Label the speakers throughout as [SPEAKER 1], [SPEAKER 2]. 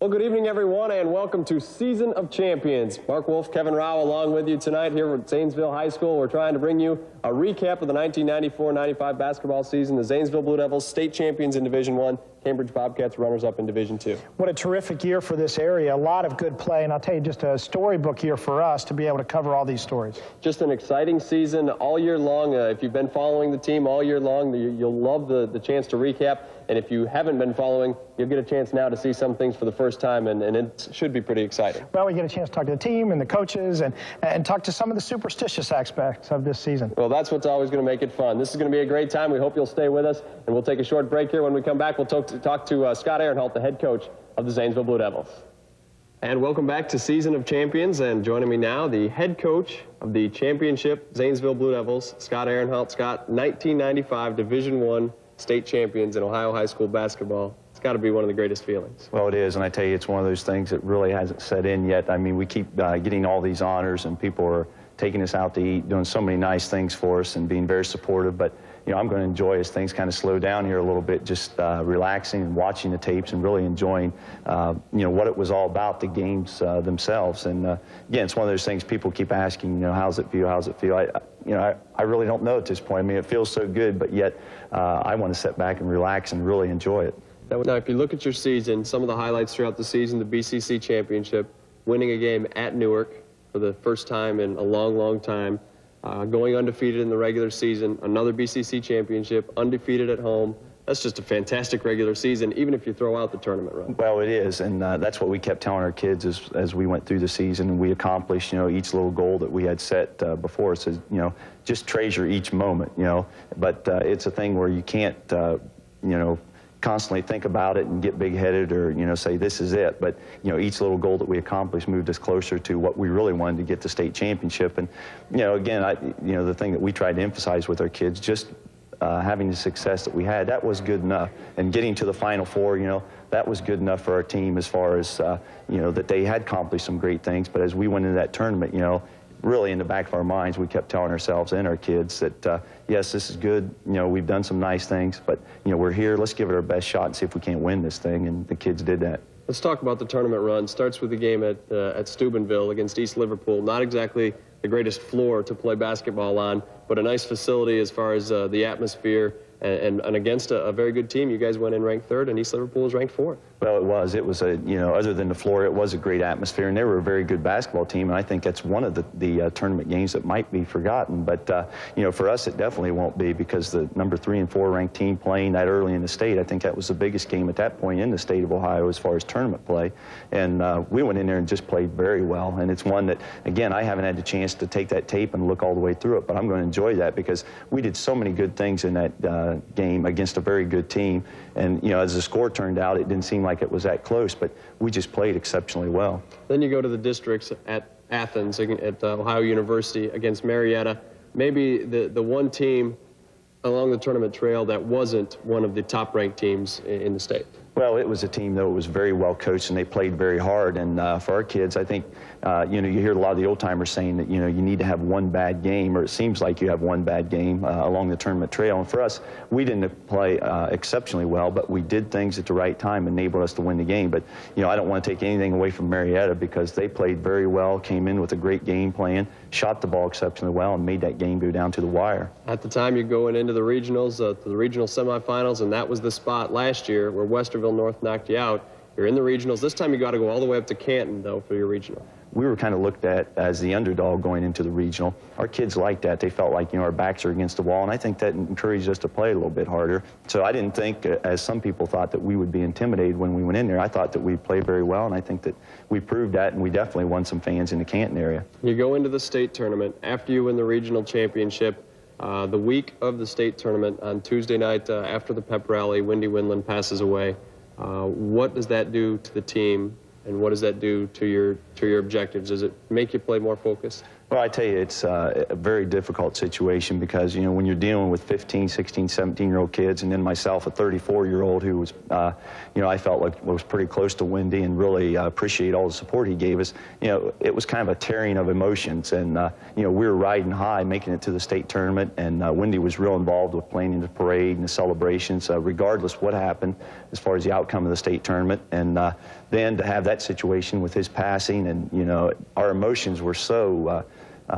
[SPEAKER 1] Well, good evening, everyone, and welcome to Season of Champions. Mark Wolf, Kevin Rao along with you tonight here at Zanesville High School. We're trying to bring you a recap of the 1994-95 basketball season. The Zanesville Blue Devils, state champions in Division I, Cambridge Bobcats, runners-up in Division II. What a terrific year for this area. A lot of good play, and I'll tell you, just a storybook here for us to be able to cover all these stories. Just an exciting season all year long. If you've been following the team all year long, you'll love the chance to recap. And if you haven't been following, you'll get a chance now to see some things for the first time, and it should be pretty exciting. Well, we get a chance to talk to the team and the coaches and talk to some of the superstitious aspects of this season. Well, that's what's always going to make it fun. This is going to be a great time. We hope you'll stay with us, and we'll take a short break here. When we come back, we'll talk to Scott Aronhalt, the head coach of the Zanesville Blue Devils. And welcome back to Season of Champions, and joining me now, the head coach of the championship Zanesville Blue Devils, Scott Aronhalt. Scott, 1995 Division I state champions in Ohio high school basketball. It's got to be one of the greatest feelings. Well, it is, and I tell you, it's one of those things that really hasn't set in yet. I mean, we keep getting all these honors, and people are taking us out to eat, doing so many nice things for us and being very supportive, but you know, I'm going to enjoy as things kind of slow down here a little bit, just relaxing and watching the tapes and really enjoying, you know, what it was all about, the games themselves. And again, it's one of those things people keep asking, you know, how's it feel, how's it feel? You know, I really don't know at this point. I mean, it feels so good, but yet I want to sit back and relax and really enjoy it. Now, if you look at your season, some of the highlights throughout the season, the BCC Championship, winning a game at Newark for the first time in a long, long time, going undefeated in the regular season, another BCC Championship, undefeated at home. That's just a fantastic regular season, even if you throw out the tournament run. Well, it is, and that's what we kept telling our kids as we went through the season, and we accomplished, you know, each little goal that we had set before us. Is, you know, just treasure each moment, you know. But it's a thing where you can't, you know, constantly think about it and get big-headed or, you know, say this is it. But, you know, each little goal that we accomplished moved us closer to what we really wanted to get, the state championship. And, you know, again, you know, the thing that we tried to emphasize with our kids, just having the success that we had, that was good enough. And getting to the Final Four, you know, that was good enough for our team as far as, you know, that they had accomplished some great things. But as we went into that tournament, you know, really in the back of our minds, we kept telling ourselves and our kids that, yes, this is good. You know, we've done some nice things, but, you know, we're here. Let's give it our best shot and see if we can't win this thing. And the kids did that. Let's talk about the tournament run. Starts with the game at Steubenville against East Liverpool. Not exactly the greatest floor to play basketball on, but a nice facility as far as the atmosphere. And against a very good team, you guys went in ranked 3rd, and East Liverpool was ranked 4th. Well, it was. It was a, you know, other than the floor, it was a great atmosphere, and they were a very good basketball team, and I think that's one of the tournament games that might be forgotten. But, you know, for us, it definitely won't be, because the number 3 and 4 ranked team playing that early in the state, I think that was the biggest game at that point in the state of Ohio as far as tournament play. And we went in there and just played very well, and it's one that, again, I haven't had the chance to take that tape and look all the way through it, but I'm going to enjoy that because we did so many good things in that game against a very good team. And, you know, as the score turned out, it didn't seem like it was that close, but we just played exceptionally well. Then you go to the districts at Athens, at Ohio University against Marietta. Maybe the one team along the tournament trail that wasn't one of the top-ranked teams in the state. Well, it was a team that was very well coached, and they played very hard. And for our kids, I think, you know, you hear a lot of the old-timers saying that, you know, you need to have one bad game, or it seems like you have one bad game along the tournament trail. And for us, we didn't play exceptionally well, but we did things at the right time, enabled us to win the game. But, you know, I don't want to take anything away from Marietta, because they played very well, came in with a great game plan, shot the ball exceptionally well, and made that game go down to the wire. At the time, you're going into the regionals, to the regional semifinals, and that was the spot last year where Westerville North knocked you out. You're in the regionals. This time you got to go all the way up to Canton, though, for your regional. We were kind of looked at as the underdog going into the regional. Our kids liked that. They felt like, you know, our backs are against the wall, and I think that encouraged us to play a little bit harder. So I didn't think, as some people thought, that we would be intimidated when we went in there. I thought that we played very well, and I think that we proved that, and we definitely won some fans in the Canton area. You go into the state tournament. After you win the regional championship, the week of the state tournament, on Tuesday night after the pep rally, Wendy Windland passes away. What does that do to the team, and what does that do to your objectives? Does it make you play more focused?
[SPEAKER 2] Well, I tell you, it's a very difficult situation because, you know, when you're dealing with 15, 16, 17-year-old kids, and then myself, a 34-year-old who was, you know, I felt like was pretty close to Wendy and really appreciate all the support he gave us. You know, it was kind of a tearing of emotions, and, you know, we were riding high, making it to the state tournament, and Wendy was real involved with planning the parade and the celebrations, regardless what happened as far as the outcome of the state tournament. And then to have that situation with his passing, and, you know, our emotions were so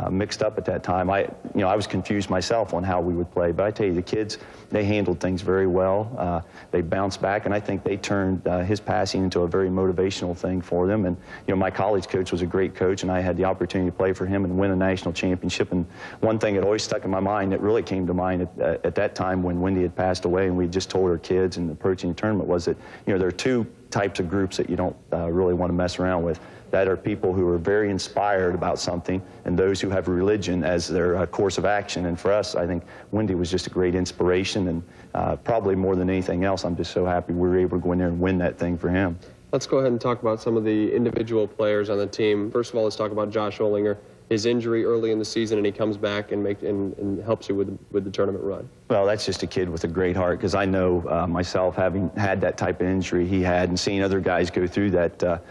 [SPEAKER 2] mixed up at that time. I was confused myself on how we would play, but I tell you, the kids, they handled things very well. They bounced back, and I think they turned his passing into a very motivational thing for them. And, you know, my college coach was a great coach, and I had the opportunity to play for him and win a national championship. And one thing that always stuck in my mind, that really came to mind at that time when Wendy had passed away, and we just told our kids and approaching the tournament, was that, you know, there are two types of groups that you don't really want to mess around with. That are people who are very inspired about something, and those who have religion as their course of action. And for us, I think Wendy was just a great inspiration, and probably more than anything else, I'm just so happy we were able to go in there and win that thing for him.
[SPEAKER 1] Let's go ahead and talk about some of the individual players on the team. First of all, let's talk about Josh Ollinger. His injury early in the season, and he comes back and helps you with the tournament run.
[SPEAKER 2] Well, that's just a kid with a great heart, because I know myself, having had that type of injury he had, and seeing other guys go through that,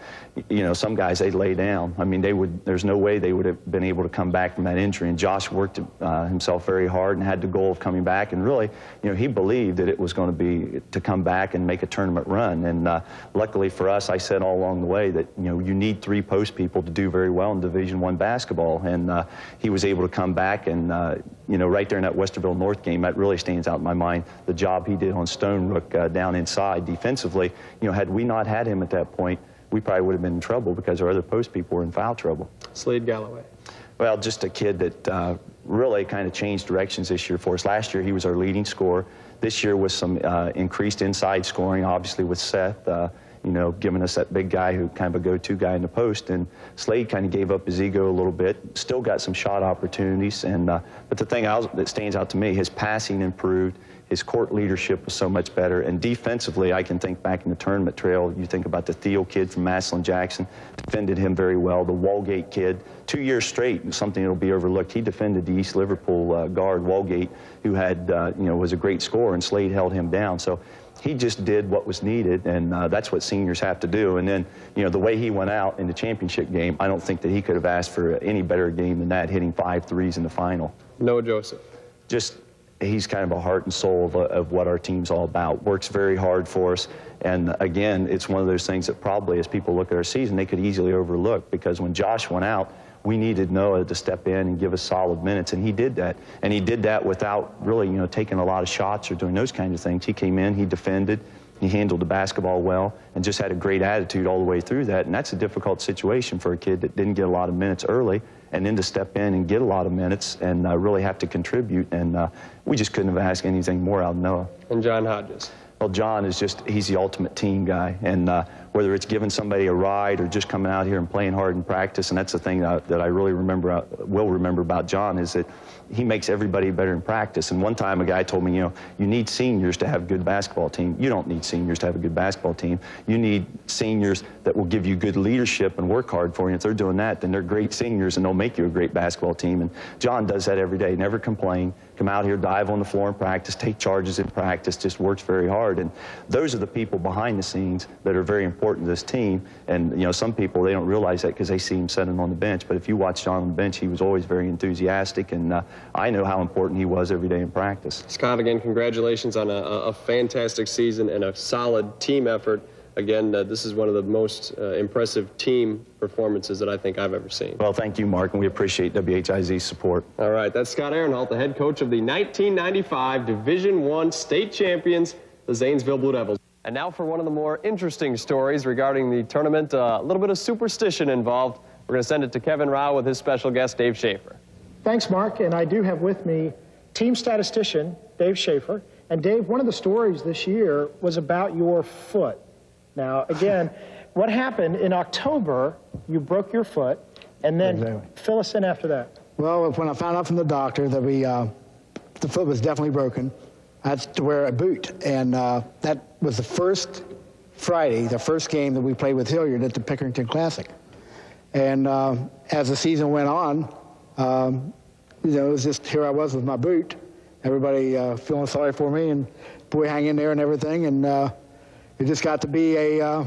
[SPEAKER 2] you know, some guys, they'd lay down. I mean, there's no way they would have been able to come back from that injury. And Josh worked himself very hard and had the goal of coming back. And really, you know, he believed that it was going to be to come back and make a tournament run. And luckily for us, I said all along the way that, you know, you need 3 post people to do very well in Division I basketball. And he was able to come back, and, you know, right there in that Westerville North game, that really stands out in my mind, the job he did on Stone Rook down inside defensively. You know, had we not had him at that point, we probably would have been in trouble because our other post people were in foul trouble.
[SPEAKER 1] Slade Galloway.
[SPEAKER 2] Well, just a kid that really kind of changed directions this year for us. Last year, he was our leading scorer. This year was some increased inside scoring, obviously with Seth, you know, giving us that big guy who kind of a go-to guy in the post. And Slade kind of gave up his ego a little bit, still got some shot opportunities. And but the thing that stands out to me, his passing improved, his court leadership was so much better. And defensively, I can think back in the tournament trail, you think about the Thiel kid from Massillon Jackson, defended him very well. The Walgate kid, 2 years straight, something that'll be overlooked. He defended the East Liverpool guard, Walgate, who had, you know, was a great scorer, and Slade held him down. So he just did what was needed, and that's what seniors have to do. And then, you know, the way he went out in the championship game, I don't think that he could have asked for any better game than that, hitting 5 threes in the final.
[SPEAKER 1] Noah Joseph.
[SPEAKER 2] Just, he's kind of a heart and soul of what our team's all about. Works very hard for us. And again, it's one of those things that probably, as people look at our season, they could easily overlook, because when Josh went out, we needed Noah to step in and give us solid minutes, and he did that. And he did that without really, you know, taking a lot of shots or doing those kinds of things. He came in, he defended, he handled the basketball well, and just had a great attitude all the way through that. And that's a difficult situation for a kid that didn't get a lot of minutes early, and then to step in and get a lot of minutes and really have to contribute. And we just couldn't have asked anything more out of Noah.
[SPEAKER 1] And John Hodges.
[SPEAKER 2] Well, John is just, he's the ultimate team guy. And whether it's giving somebody a ride or just coming out here and playing hard in practice, and that's the thing that I really will remember about John, is that he makes everybody better in practice. And one time a guy told me, you know, you need seniors to have a good basketball team. You don't need seniors to have a good basketball team. You need seniors that will give you good leadership and work hard for you. If they're doing that, then they're great seniors, and they'll make you a great basketball team. And John does that every day, never complain. Come out here, dive on the floor in practice, take charges in practice, just works very hard. And those are the people behind the scenes that are very important to this team. And, you know, some people, they don't realize that because they see him sitting on the bench. But if you watch John on the bench, he was always very enthusiastic, and I know how important he was every day in practice.
[SPEAKER 1] Scott, again, congratulations on a fantastic season and a solid team effort. Again, this is one of the most impressive team performances that I think I've ever seen.
[SPEAKER 2] Well, thank you, Mark, and we appreciate WHIZ's support.
[SPEAKER 1] All right, that's Scott Aronhalt, the head coach of the 1995 Division I state champions, the Zanesville Blue Devils. And now for one of the more interesting stories regarding the tournament, a little bit of superstition involved. We're going to send it to Kevin Rao with his special guest, Dave Shafer.
[SPEAKER 3] Thanks, Mark, and I do have with me team statistician Dave Shafer. And Dave, one of the stories this year was about your foot. Now, again, what happened in October, you broke your foot, and then fill us in after that.
[SPEAKER 4] Well, when I found out from the doctor that the foot was definitely broken, I had to wear a boot. And that was the first Friday, the first game that we played with Hilliard at the Pickerington Classic. And as the season went on, You know, it was just here I was with my boot. Everybody feeling sorry for me, and boy, hang in there and everything, and it just got to be a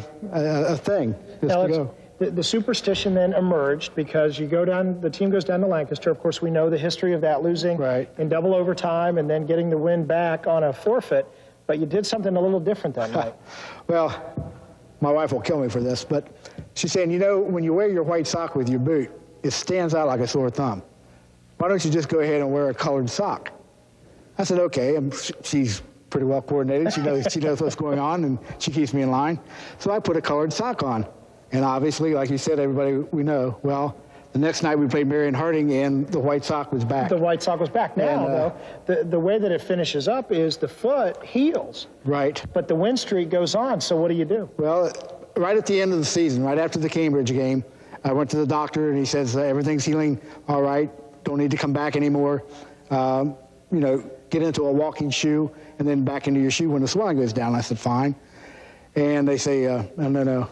[SPEAKER 4] thing. Just to go.
[SPEAKER 3] The superstition then emerged because you go down, the team goes down to Lancaster. Of course, we know the history of that, losing in double overtime and then getting the win back on a forfeit. But you did something a little different that night.
[SPEAKER 4] Well, my wife will kill me for this, but she's saying, you know, when you wear your white sock with your boot, it stands out like a sore thumb. Why don't you just go ahead and wear a colored sock? I said, okay. And she's pretty well coordinated. She knows what's going on, and she keeps me in line. So I put a colored sock on. And obviously, like you said, everybody we know, well, the next night we played Marion Harding, and the white sock was back.
[SPEAKER 3] The white sock was back. Now, though, the way that it finishes up is the foot heals.
[SPEAKER 4] Right.
[SPEAKER 3] But the win streak goes on, so what do you do?
[SPEAKER 4] Well, right at the end of the season, right after the Cambridge game, I went to the doctor, and he says, everything's healing all right, don't need to come back anymore. You know, get into a walking shoe, and then back into your shoe when the swelling goes down. I said, fine. And they say, no.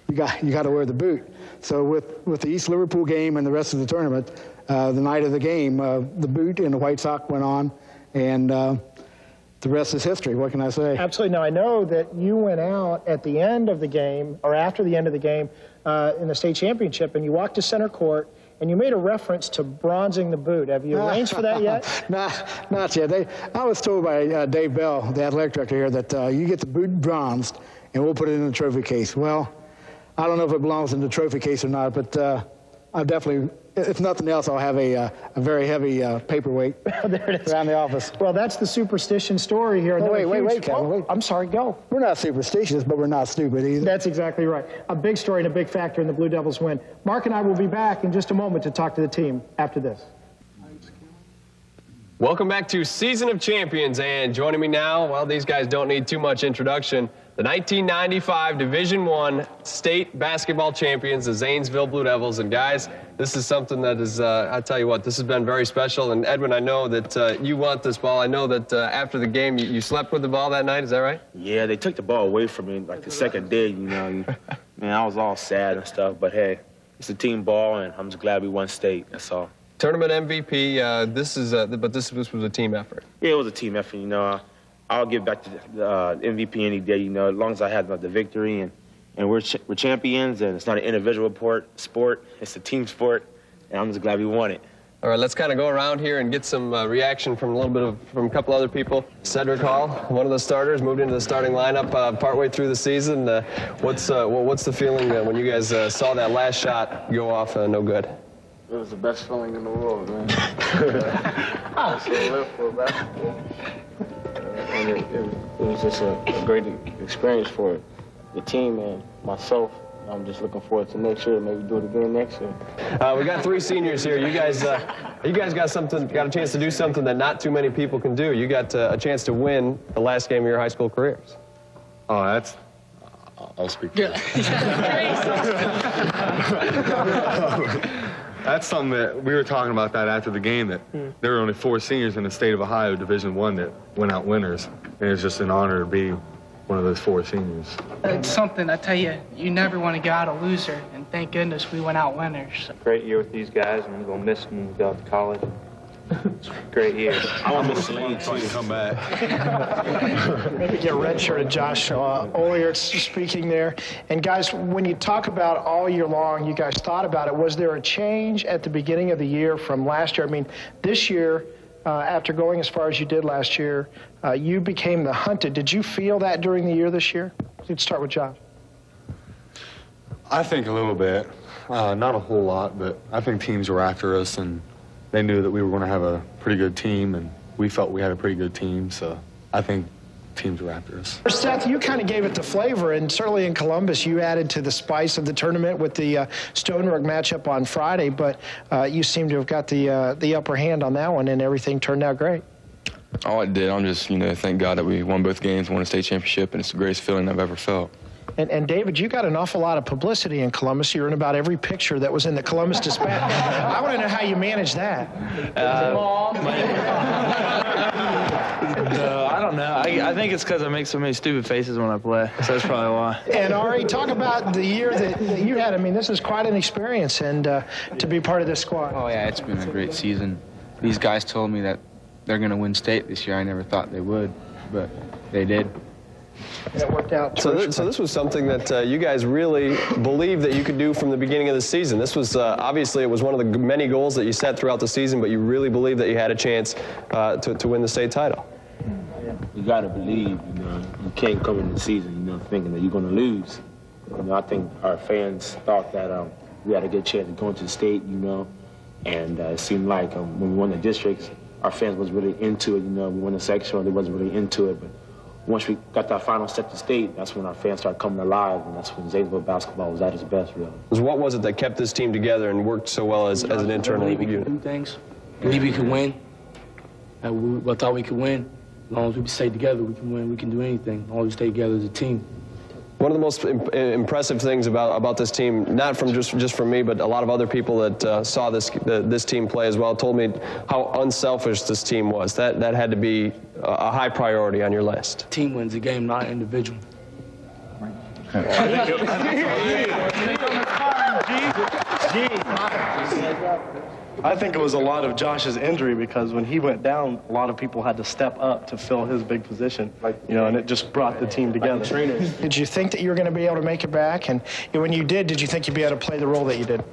[SPEAKER 4] You got to wear the boot. So with the East Liverpool game and the rest of the tournament, the night of the game, the boot and the white sock went on, and the rest is history. What can I say?
[SPEAKER 3] Absolutely. Now, I know that you went out at the end of the game, or after the end of the game, in the state championship, and you walked to center court, and you made a reference to bronzing the boot. Have you arranged for that yet?
[SPEAKER 4] Not yet. I was told by Dave Bell, the athletic director here, that you get the boot bronzed, and we'll put it in the trophy case. Well, I don't know if it belongs in the trophy case or not, but I definitely, if nothing else, I'll have a very heavy paperweight around the office.
[SPEAKER 3] Well, that's the superstition story here.
[SPEAKER 4] Oh, wait, Kevin, wait.
[SPEAKER 3] I'm sorry, go.
[SPEAKER 4] We're not superstitious, but we're not stupid either.
[SPEAKER 3] That's exactly right. A big story and a big factor in the Blue Devils' win. Mark and I will be back in just a moment to talk to the team after this.
[SPEAKER 1] Welcome back to Season of Champions, and joining me now, well, these guys don't need too much introduction. The 1995 Division I state basketball champions, the Zanesville Blue Devils. And guys, this is something that is, I tell you what, this has been very special. And Edwin, I know that you want this ball. I know that after the game, you slept with the ball that night. Is that right?
[SPEAKER 5] Yeah, they took the ball away from me like the second day, you know. Man, I was all sad and stuff. But hey, it's a team ball, and I'm just glad we won state. That's all.
[SPEAKER 1] Tournament MVP, this was a team effort.
[SPEAKER 5] Yeah, it was a team effort, you know. I'll give back to the MVP any day, you know, as long as I had the victory. And we're champions, and it's not an individual sport. It's a team sport, and I'm just glad we won it.
[SPEAKER 1] All right, let's kind of go around here and get some reaction from a couple other people. Cedric Hall, one of the starters, moved into the starting lineup partway through the season. What's the feeling when you guys saw that last shot go off no good?
[SPEAKER 6] It was the best feeling in the world, man. I still live for basketball. And it was just a great experience for the team and myself. I'm just looking forward to next year, maybe do it again next year.
[SPEAKER 1] We got three seniors here. You guys got a chance to do something that not too many people can do. You got a chance to win the last game of your high school careers.
[SPEAKER 7] Oh, that's... I'll speak to That's something that we were talking about that after the game, that there were only 4 seniors in the state of Ohio Division I that went out winners. And it was just an honor to be one of those 4 seniors.
[SPEAKER 8] It's something, I tell you, you never want to go out a loser, and thank goodness we went out winners.
[SPEAKER 9] Great year with these guys, and I'm going to miss them when we go out to college. Great year.
[SPEAKER 5] I want to miss the league, too.
[SPEAKER 7] Come back.
[SPEAKER 3] Maybe get redshirted Josh Olliert speaking there. And guys, when you talk about all year long, you guys thought about it, was there a change at the beginning of the year from last year? I mean, this year, after going as far as you did last year, you became the hunted. Did you feel that during the year this year? Let's start with Josh.
[SPEAKER 7] I think a little bit. Not a whole lot, but I think teams were after us, and they knew that we were going to have a pretty good team, and we felt we had a pretty good team, so I think teams were after us.
[SPEAKER 3] Seth, you kind of gave it the flavor, and certainly in Columbus, you added to the spice of the tournament with the Stone Rug matchup on Friday, but you seem to have got the upper hand on that one, and everything turned out great.
[SPEAKER 10] Oh, it did. I'm just, thank God that we won both games, won a state championship, and it's the greatest feeling I've ever felt.
[SPEAKER 3] And David, you got an awful lot of publicity in Columbus. You're in about every picture that was in the Columbus Dispatch. I want to know how you managed that.
[SPEAKER 11] I don't know. I think it's because I make so many stupid faces when I play, so that's probably why.
[SPEAKER 3] And Ari, talk about the year that you had. I mean, this is quite an experience, and to be part of this squad.
[SPEAKER 12] Oh, yeah, it's been a great season. These guys told me that they're going to win state this year. I never thought they would, but they did.
[SPEAKER 3] It worked out.
[SPEAKER 1] So this was something that you guys really believed that you could do from the beginning of the season. This was obviously it was one of the many goals that you set throughout the season, but you really believed that you had a chance to win the state title.
[SPEAKER 5] You got to believe, you know. You can't come in the season, you know, thinking that you're going to lose. You know, I think our fans thought that we had a good chance of going to the state, you know, and it seemed like when we won the districts, our fans was really into it, you know. We won the sectional, they wasn't really into it, but once we got that final step to state, that's when our fans started coming alive, and that's when Zanesville basketball was at its best, really.
[SPEAKER 1] What was it that kept this team together and worked so well as an internal unit?
[SPEAKER 13] We could do things. Believe we could win. We thought we could win. As long as we stay together, we can win. We can do anything. As long as we stay together as a team.
[SPEAKER 1] One of the most impressive things about this team, not from just from me, but a lot of other people that saw this team play as well, told me how unselfish this team was. That had to be a high priority on your list.
[SPEAKER 13] Team wins the game, not individual.
[SPEAKER 14] I think it was a lot of Josh's injury, because when he went down, a lot of people had to step up to fill his big position, you know, and it just brought the team together.
[SPEAKER 3] Did you think that you were going to be able to make it back? And when you did you think you'd be able to play the role that you did?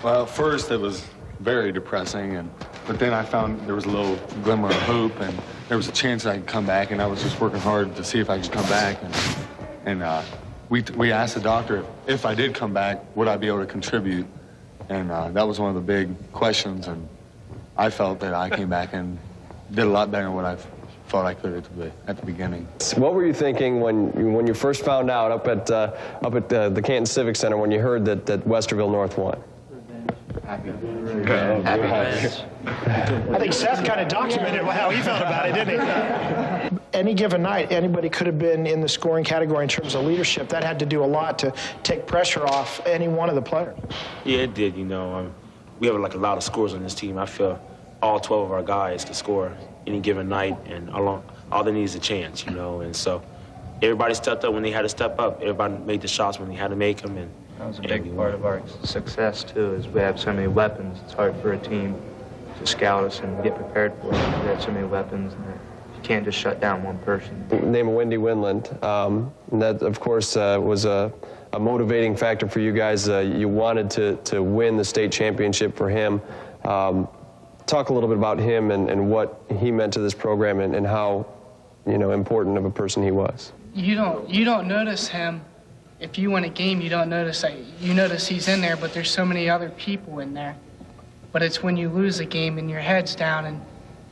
[SPEAKER 7] Well, at first it was very depressing, but then I found there was a little glimmer of hope, and there was a chance that I could come back, and I was just working hard to see if I could come back. And we asked the doctor if I did come back, would I be able to contribute? And that was one of the big questions, and I felt that I came back and did a lot better than what I thought I could at the beginning.
[SPEAKER 1] What were you thinking when you first found out up at the Canton Civic Center when you heard that Westerville North won?
[SPEAKER 12] Happy.
[SPEAKER 3] I think Seth kind of documented how he felt about it, didn't he? Any given night, anybody could have been in the scoring category in terms of leadership. That had to do a lot to take pressure off any one of the players.
[SPEAKER 5] Yeah, it did, you know. We have like a lot of scores on this team. I feel all 12 of our guys can score any given night, and all they need is a chance, you know. And so everybody stepped up when they had to step up. Everybody made the shots when they had to make them. And
[SPEAKER 9] that was a big part of our success, too, is we have so many weapons. It's hard for a team to scout us and get prepared for us. We have so many weapons, and you can't just shut down one person.
[SPEAKER 1] Name of Wendy Winland. That, of course, was a motivating factor for you guys. You wanted to win the state championship for him. Talk a little bit about him and what he meant to this program and how, you know, important of a person he was.
[SPEAKER 8] You don't notice him. If you win a game, you don't notice that. You notice he's in there, but there's so many other people in there. But it's when you lose a game and your head's down and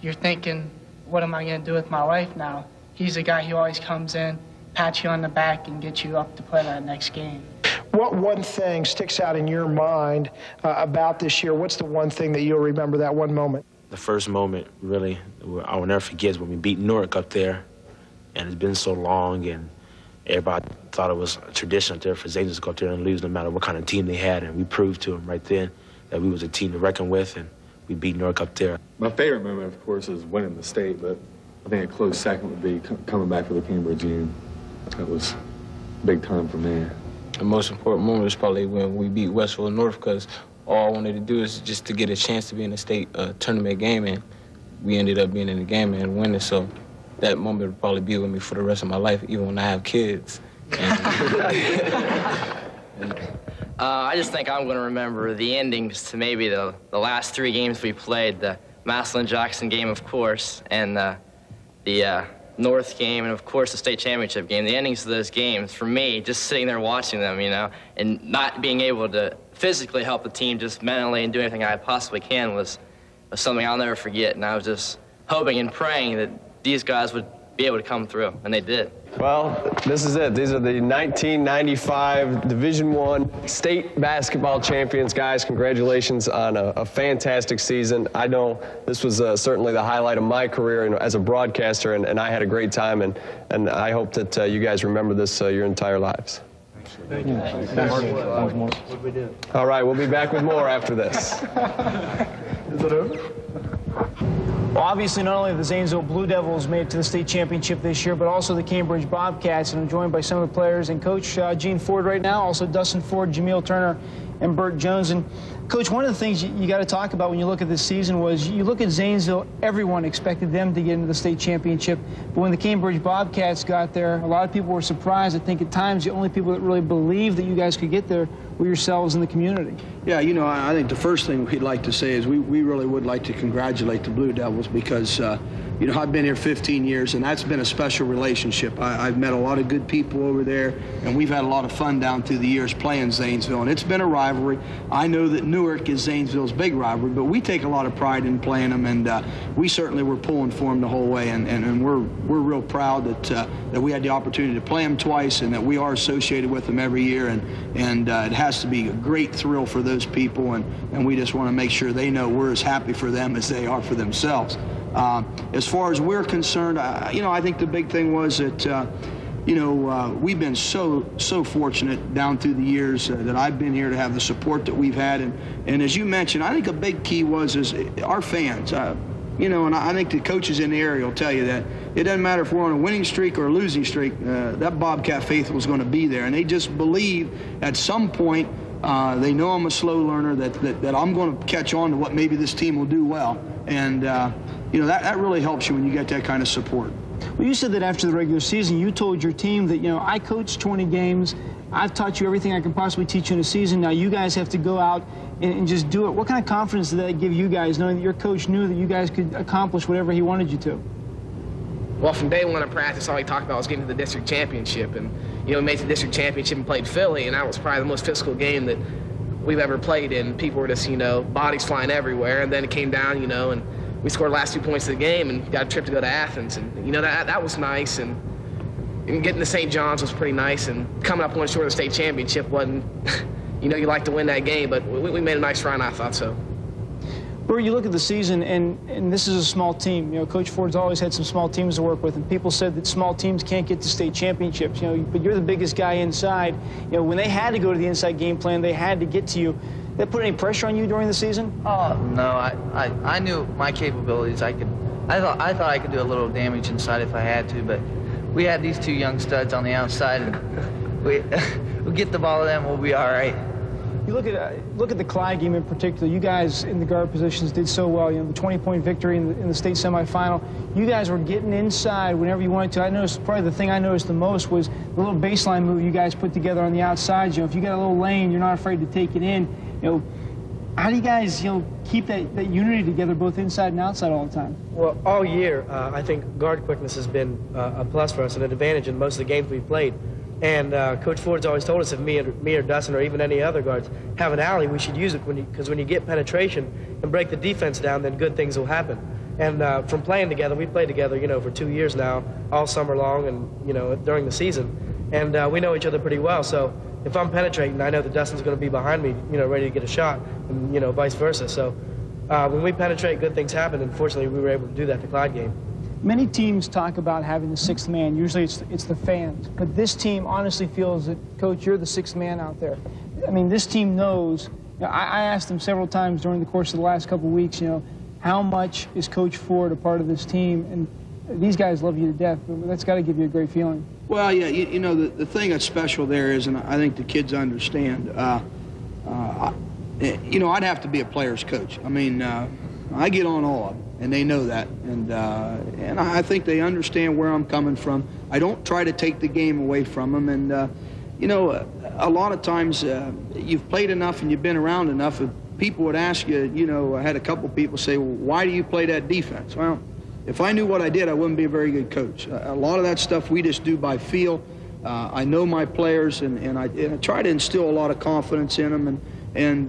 [SPEAKER 8] you're thinking, what am I going to do with my life now? He's a guy who always comes in, pats you on the back, and gets you up to play that next game.
[SPEAKER 3] What one thing sticks out in your mind about this year? What's the one thing that you'll remember, that one moment?
[SPEAKER 5] The first moment, really, I will never forget, is when we beat Newark up there. And it's been so long, and everybody thought it was a tradition up there for Zanesville to go up there and lose no matter what kind of team they had. And we proved to them right then that we was a team to reckon with, and we beat Newark up there.
[SPEAKER 7] My favorite moment, of course, is winning the state, but I think a close second would be coming back for the Cambridge game. That was big time for me.
[SPEAKER 12] The most important moment was probably when we beat Westville North, because all I wanted to do is just to get a chance to be in the state tournament game, and we ended up being in the game and winning. So that moment will probably be with me for the rest of my life, even when I have kids.
[SPEAKER 15] I just think I'm going to remember the endings to maybe the last 3 games we played, the Massillon-Jackson game, of course, and the North game, and of course the state championship game. The endings of those games, for me, just sitting there watching them, you know, and not being able to physically help the team, just mentally and do anything I possibly can was something I'll never forget. And I was just hoping and praying that these guys would be able to come through, and they did.
[SPEAKER 1] Well, this is it. These are the 1995 Division I state basketball champions. Guys, congratulations on a fantastic season. I know this was certainly the highlight of my career as a broadcaster, and I had a great time, and I hope that you guys remember this your entire lives.
[SPEAKER 14] Thank you.
[SPEAKER 1] All right, we'll be back with more after this.
[SPEAKER 14] Is it over?
[SPEAKER 16] Well, obviously, not only the Zanesville Blue Devils made it to the state championship this year, but also the Cambridge Bobcats. And I'm joined by some of the players and Coach Gene Ford right now, also Dustin Ford, Jameel Turner, and Bert Jones. And Coach, one of the things you got to talk about when you look at this season was you look at Zanesville, everyone expected them to get into the state championship. But when the Cambridge Bobcats got there, a lot of people were surprised. I think at times the only people that really believed that you guys could get there were yourselves in the community.
[SPEAKER 17] Yeah, you know, I think the first thing we'd like to say is we really would like to congratulate the Blue Devils because, you know, I've been here 15 years, and that's been a special relationship. I've met a lot of good people over there, and we've had a lot of fun down through the years playing Zanesville, and it's been a rivalry. I know that Newark is Zanesville's big rivalry, but we take a lot of pride in playing them, and we certainly were pulling for them the whole way, and we're real proud that we had the opportunity to play them twice and that we are associated with them every year, and it has to be a great thrill for those people, and we just want to make sure they know we're as happy for them as they are for themselves. As far as we're concerned, you know, I think the big thing was that, you know, we've been so fortunate down through the years that I've been here to have the support that we've had. And as you mentioned, I think a big key is our fans. You know, and I think the coaches in the area will tell you that it doesn't matter if we're on a winning streak or a losing streak, that Bobcat faithful is going to be there. And they just believe at some point, they know I'm a slow learner, that I'm going to catch on to what maybe this team will do well. And, you know, that really helps you when you get that kind of support.
[SPEAKER 16] Well, you said that after the regular season, you told your team that, you know, I coached 20 games. I've taught you everything I can possibly teach you in a season. Now you guys have to go out and just do it. What kind of confidence did that give you guys, knowing that your coach knew that you guys could accomplish whatever he wanted you to?
[SPEAKER 18] Well, from day one of practice, all he talked about was getting to the district championship. And, you know, we made the district championship and played Philly, and that was probably the most physical game that we've ever played in. People were just, you know, bodies flying everywhere. And then it came down, you know, and we scored the last 2 points of the game and got a trip to go to Athens. And, you know, that was nice. And getting to St. John's was pretty nice. And coming up one short of the state championship wasn't, you know, you like to win that game. But we made a nice run, I thought so.
[SPEAKER 16] Bert, you look at the season, and this is a small team. You know, Coach Ford's always had some small teams to work with, and people said that small teams can't get to state championships. You know, but you're the biggest guy inside. You know, when they had to go to the inside game plan, they had to get to you. Did that put any pressure on you during the season?
[SPEAKER 11] Oh no, I knew my capabilities. I thought I could do a little damage inside if I had to, but we had these two young studs on the outside, and we'll get the ball to them. We'll be all right.
[SPEAKER 16] You look at the Clyde game in particular. You guys in the guard positions did so well. You know, the 20-point victory in the state semifinal. You guys were getting inside whenever you wanted to. I noticed probably the thing I noticed the most was the little baseline move you guys put together on the outside. You know, if you got a little lane, you're not afraid to take it in. You know, how do you guys, you know, keep that unity together both inside and outside all the time?
[SPEAKER 19] Well, all year, I think guard quickness has been a plus for us and an advantage in most of the games we've played. And Coach Ford's always told us if me or Dustin or even any other guards have an alley, we should use it because when you get penetration and break the defense down, then good things will happen. And from playing together, we played together, you know, for 2 years now, all summer long and, you know, during the season. And we know each other pretty well. So if I'm penetrating, I know that Dustin's going to be behind me, you know, ready to get a shot, and, you know, vice versa. So when we penetrate, good things happen. And fortunately, we were able to do that the Clyde game.
[SPEAKER 16] Many teams talk about having the sixth man. Usually it's the fans. But this team honestly feels that, Coach, you're the sixth man out there. I mean, this team knows. You know, I asked them several times during the course of the last couple of weeks, you know, how much is Coach Ford a part of this team? And these guys love you to death. But that's got to give you a great feeling.
[SPEAKER 17] Well, yeah, you know, the thing that's special there is, and I think the kids understand, you know, I'd have to be a player's coach. I mean, I get on all of them. And they know that, and I think they understand where I'm coming from. I don't try to take the game away from them, and you know, a lot of times you've played enough and you've been around enough, and people would ask you, you know, I had a couple people say, well, why do you play that defense? Well, if I knew what I did, I wouldn't be a very good coach. A lot of that stuff we just do by feel. I know my players, and I try to instill a lot of confidence in them, and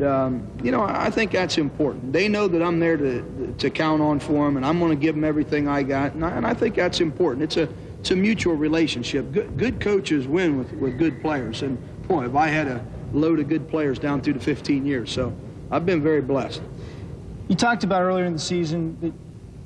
[SPEAKER 17] you know, I think that's important. They know that I'm there to count on for them, and I'm going to give them everything I got, and I think that's important. It's a mutual relationship. Good coaches win with good players, and boy, have I had a load of good players down through the 15 years, so I've been very blessed.
[SPEAKER 16] You talked about earlier in the season that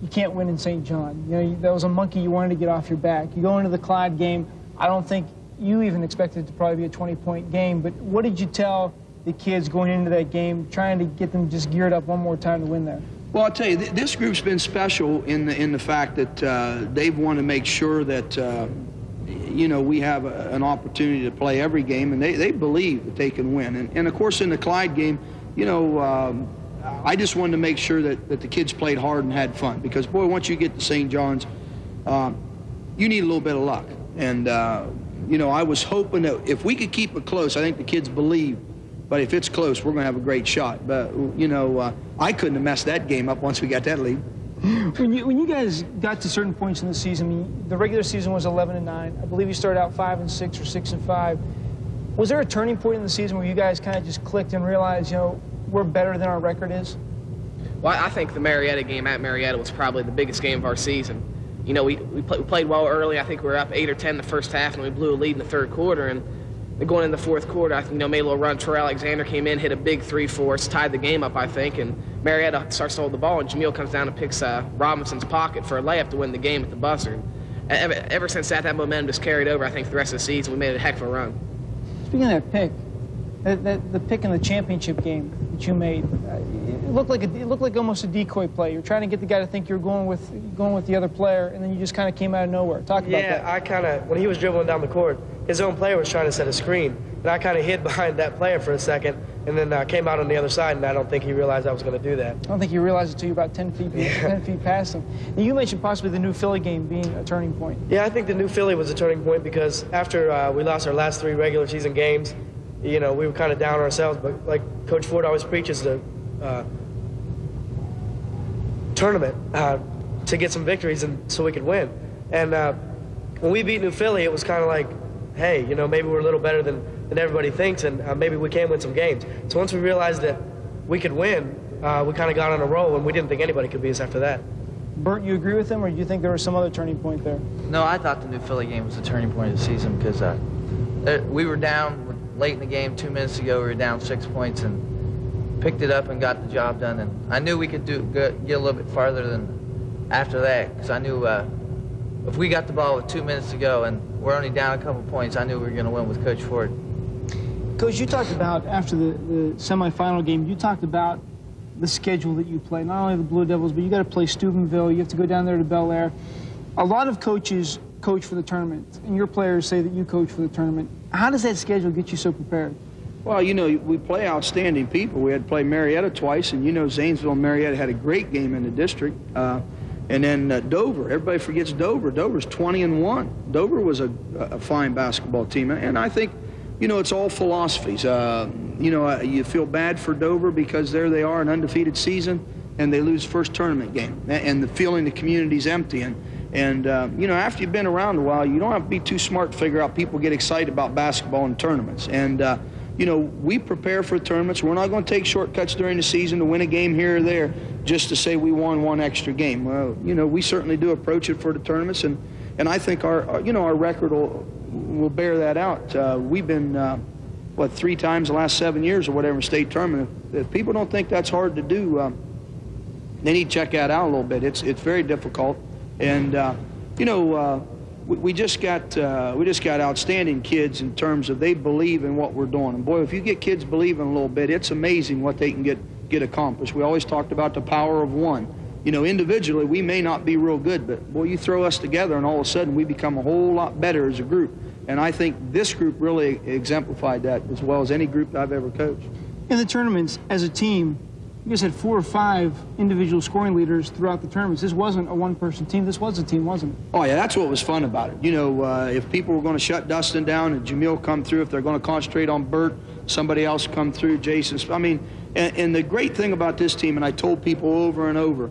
[SPEAKER 16] you can't win in St. John. You know, that was a monkey you wanted to get off your back. You go into the Clyde game, I don't think you even expected it to probably be a 20-point game, but what did you tell the kids going into that game, trying to get them just geared up one more time to win there?
[SPEAKER 17] Well, I'll tell you, this group's been special in the fact that they've wanted to make sure that, we have an opportunity to play every game, and they believe that they can win. And of course, in the Clyde game, I just wanted to make sure that the kids played hard and had fun, because, boy, once you get to St. John's, you need a little bit of luck. And, I was hoping that if we could keep it close, I think the kids believe. But if it's close, we're going to have a great shot. But, I couldn't have messed that game up once we got that lead.
[SPEAKER 16] When you guys got to certain points in the season, the regular season was 11-9. I believe you started out 5-6 or 6-5. Was there a turning point in the season where you guys kind of just clicked and realized, we're better than our record is?
[SPEAKER 18] Well, I think the Marietta game at Marietta was probably the biggest game of our season. We played well early. I think we were up 8 or 10 the first half, and we blew a lead in the third quarter. And going in the fourth quarter, I think, made a little run. Troy Alexander came in, hit a big 3 for us, tied the game up, I think. And Marietta starts to hold the ball, and Jamil comes down and picks Robinson's pocket for a layup to win the game at the buzzer. Ever since that momentum just carried over, I think, for the rest of the season. We made a heck of a run.
[SPEAKER 16] Speaking of that pick, the pick in the championship game that you made, it looked like almost a decoy play. You're trying to get the guy to think you're going with the other player, and then you just kind of came out of nowhere. Talk about that.
[SPEAKER 19] Yeah, when he was dribbling down the court, his own player was trying to set a screen, and I kind of hid behind that player for a second, and then came out on the other side, and I don't think he realized I was going to do that.
[SPEAKER 16] I don't think he realized it until you were about 10 feet past him. And you mentioned possibly the new Philly game being a turning point.
[SPEAKER 19] Yeah, I think the new Philly was a turning point because after we lost our last 3 regular season games, we were kind of down on ourselves, but like Coach Ford always preaches, the tournament to get some victories and so we could win. And when we beat New Philly, it was kind of like, hey, maybe we're a little better than everybody thinks, and maybe we can win some games. So once we realized that we could win, we kind of got on a roll, and we didn't think anybody could beat us after that.
[SPEAKER 16] Bert, you agree with him, or do you think there was some other turning point there?
[SPEAKER 11] No, I thought the New Philly game was the turning point of the season because we were down late in the game. 2 minutes ago, we were down 6 points and picked it up and got the job done. And I knew we could get a little bit farther than after that because I knew if we got the ball with 2 minutes to go and we're only down a couple points, I knew we were going to win with Coach Ford.
[SPEAKER 16] Coach, you talked about, after the semifinal game, you talked about the schedule that you play. Not only the Blue Devils, but you got to play Steubenville. You have to go down there to Bel Air. A lot of coaches coach for the tournament, and your players say that you coach for the tournament. How does that schedule get you so prepared?
[SPEAKER 17] Well, we play outstanding people. We had to play Marietta twice, and Zanesville and Marietta had a great game in the district. And then Dover, everybody forgets Dover. Dover's 20-1. Dover was a fine basketball team, and I think, it's all philosophies. You feel bad for Dover because there they are, an undefeated season, and they lose first tournament game, and the feeling the community's empty. And after you've been around a while, you don't have to be too smart to figure out people get excited about basketball and tournaments. And, we prepare for tournaments. We're not going to take shortcuts during the season to win a game here or there just to say we won one extra game. Well, we certainly do approach it for the tournaments, and I think our record will bear that out. We've been, 3 times the last 7 years or whatever in state tournament. If people don't think that's hard to do, they need to check that out a little bit. It's very difficult. And we just got outstanding kids in terms of they believe in what we're doing. And boy, if you get kids believing a little bit, it's amazing what they can get accomplished. We always talked about the power of one. Individually we may not be real good, but boy, you throw us together and all of a sudden we become a whole lot better as a group. And I think this group really exemplified that as well as any group I've ever coached.
[SPEAKER 16] In the tournaments, as a team, you guys had 4 or 5 individual scoring leaders throughout the tournaments. This wasn't a one-person team. This was a team, wasn't it?
[SPEAKER 17] Oh, yeah, that's what was fun about it. If people were going to shut Dustin down and Jamil come through, if they're going to concentrate on Bert, somebody else come through, Jason. I mean, and the great thing about this team, and I told people over and over,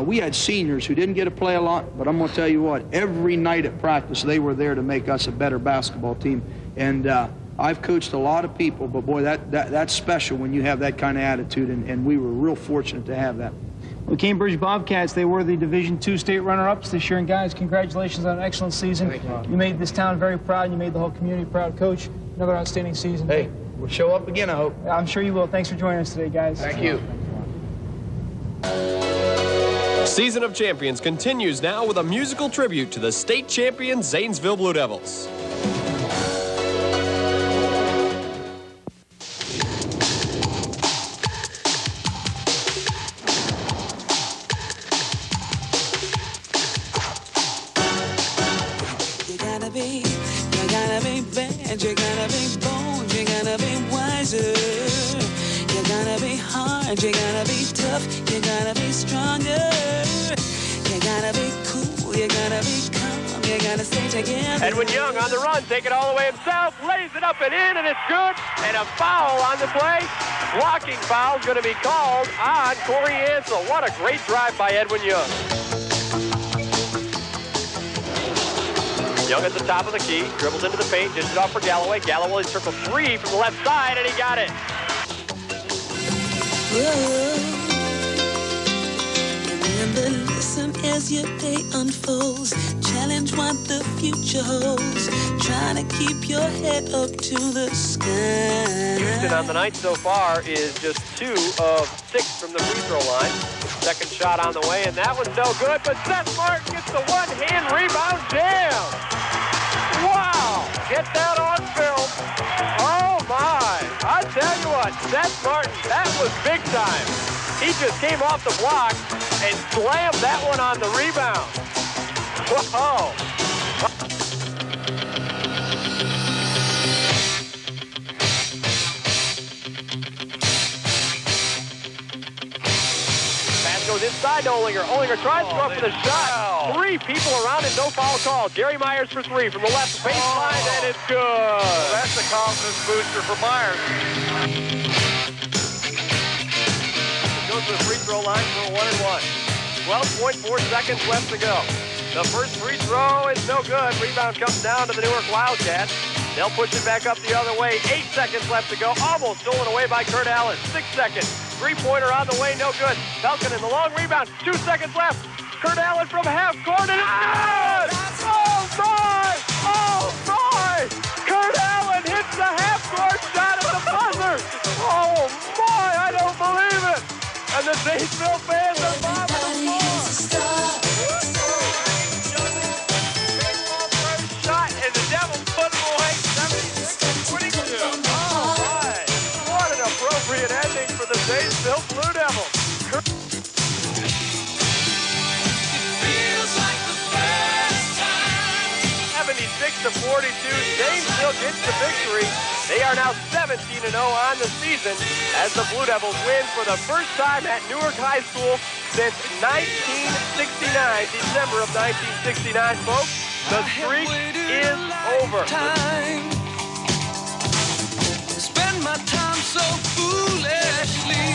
[SPEAKER 17] we had seniors who didn't get to play a lot, but I'm going to tell you what, every night at practice, they were there to make us a better basketball team. And I've coached a lot of people, but boy, that's special when you have that kind of attitude, and we were real fortunate to have that.
[SPEAKER 16] Well, Cambridge Bobcats, they were the Division II state runner-ups this year, and guys, congratulations on an excellent season. You made this town very proud, and you made the whole community proud. Coach, another outstanding season.
[SPEAKER 17] Hey, we'll show up again, I hope.
[SPEAKER 16] I'm sure you will. Thanks for joining us today, guys.
[SPEAKER 17] Thank you.
[SPEAKER 1] Season of Champions continues now with a musical tribute to the state champion Zanesville Blue Devils.
[SPEAKER 20] wiser. You gotta be hard, you gotta be tough, you gotta be stronger. You gotta be cool, you gotta be calm, you gotta stay together.
[SPEAKER 1] Edwin Young on the run, take it all the way himself, lays it up and in, and it's good. And a foul on the play. Blocking foul is going to be called on Corey Ansel. What a great drive by Edwin Young. Young at the top of the key, dribbles into the paint, dishes it off for Galloway. Galloway circles three from the left side, and he got it.
[SPEAKER 20] Remember, listen as your day unfolds. Challenge what the future holds. Trying to keep your head up to the sky.
[SPEAKER 1] Houston on the night so far is just 2 of 6 from the free throw line. Second shot on the way, and that one's no good, but Seth Martin gets the one-hand rebound jam. Wow, get that on film. Oh my, I tell you what, Seth Martin, that was big time. He just came off the block and slammed that one on the rebound. Whoa. Pass goes inside to Olinger. Olinger tries to go up for the shot. 3 people around and no foul call. Jerry Myers for 3 from the left baseline, and it's good. Well, that's a confidence booster for Myers. Goes to the free throw line for a 1-and-1. 12.4 seconds left to go. The first free throw is no good. Rebound comes down to the Newark Wildcats. They'll push it back up the other way. 8 seconds left to go. Almost stolen away by Kurt Allen. 6 seconds. Three-pointer on the way, no good. Falcon in the long rebound. 2 seconds left. Kurt Allen from half court, and it's good! Oh, my! Oh, my! Kurt Allen hits the half-court shot at the buzzer! Oh, my! I don't believe it! And the Zanesville fans are bobbing the shot, and the Devils put him away 76-22. Oh, my! What an appropriate ending for the Zanesville Blue Devils. 76-42, Zanesville gets the victory. They are now 17-0 on the season as the Blue Devils win for the first time at Newark High School since 1969, December of 1969, folks. The streak is over.
[SPEAKER 20] Spend my time so foolishly.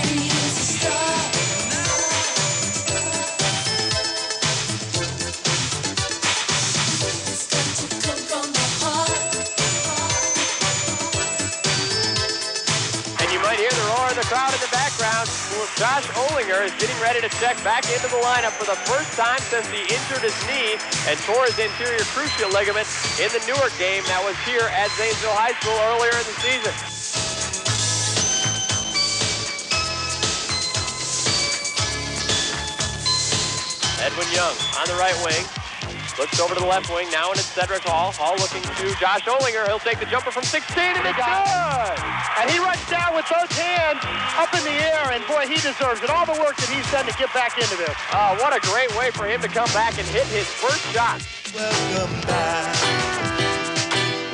[SPEAKER 1] The crowd in the background. Josh Olinger is getting ready to check back into the lineup for the first time since he injured his knee and tore his anterior cruciate ligament in the Newark game that was here at Zanesville High School earlier in the season. Edwin Young on the right wing. Looks over to the left wing, now and it's Cedric Hall. Hall looking to Josh Olinger. He'll take the jumper from 16, and it's good!
[SPEAKER 21] And he runs down with both hands up in the air, and boy, he deserves it. All the work that he's done to get back into this.
[SPEAKER 1] What a great way for him to come back and hit his first shot.
[SPEAKER 22] Welcome back.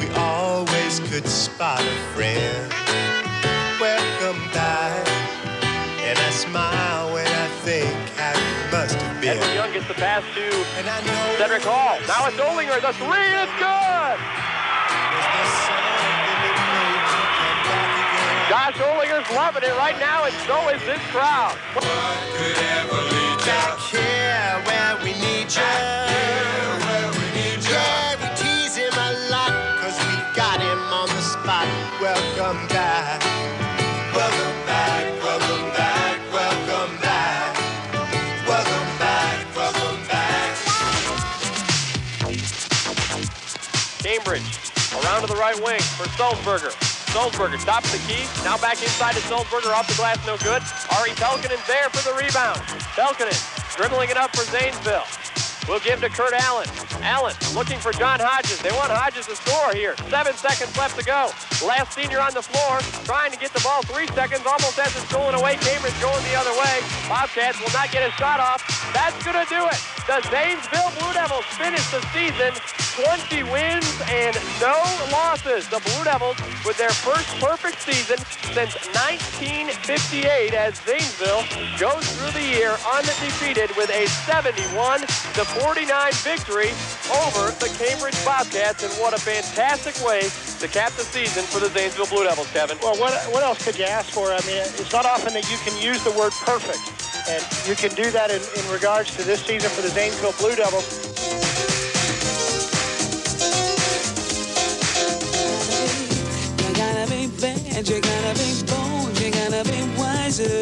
[SPEAKER 22] We always could spot a friend. Welcome back. And I smile when I think how you must have been.
[SPEAKER 1] Edwin Young gets the pass to Cedric Hall. Now it's Olinger. The three is good. Josh Olinger's loving it right now, and so is this crowd.
[SPEAKER 22] What could ever lead back here where we need you? Yeah, we tease him a lot because we got him on the spot. Welcome back. Welcome back. Welcome back. Welcome back. Welcome back. Welcome back.
[SPEAKER 1] Cambridge around to the right wing for Sulzberger. Sulzberger tops the key. Now back inside to Sulzberger. Off the glass, no good. Ari Pelkinen's there for the rebound. Pelkinen dribbling it up for Zanesville. We'll give to Kurt Allen. Allen looking for John Hodges. They want Hodges to score here. 7 seconds left to go. Last senior on the floor, trying to get the ball. 3 seconds, almost has it stolen away. Cambridge going the other way. Bobcats will not get a shot off. That's going to do it. The Zanesville Blue Devils finish the season
[SPEAKER 21] 20 wins and no losses. The Blue Devils with their first perfect season since 1958 as Zanesville goes through the year undefeated with a 71-49 victory over the Cambridge Bobcats. And what a fantastic way to cap the season for the Zanesville Blue Devils, Kevin. Well, what else could you ask for? I mean, it's not often that you can use the word perfect. And you can do that in regards to this season for the Zanesville Blue Devils.
[SPEAKER 20] You gotta be bad, you gotta be bold, you gotta be wiser.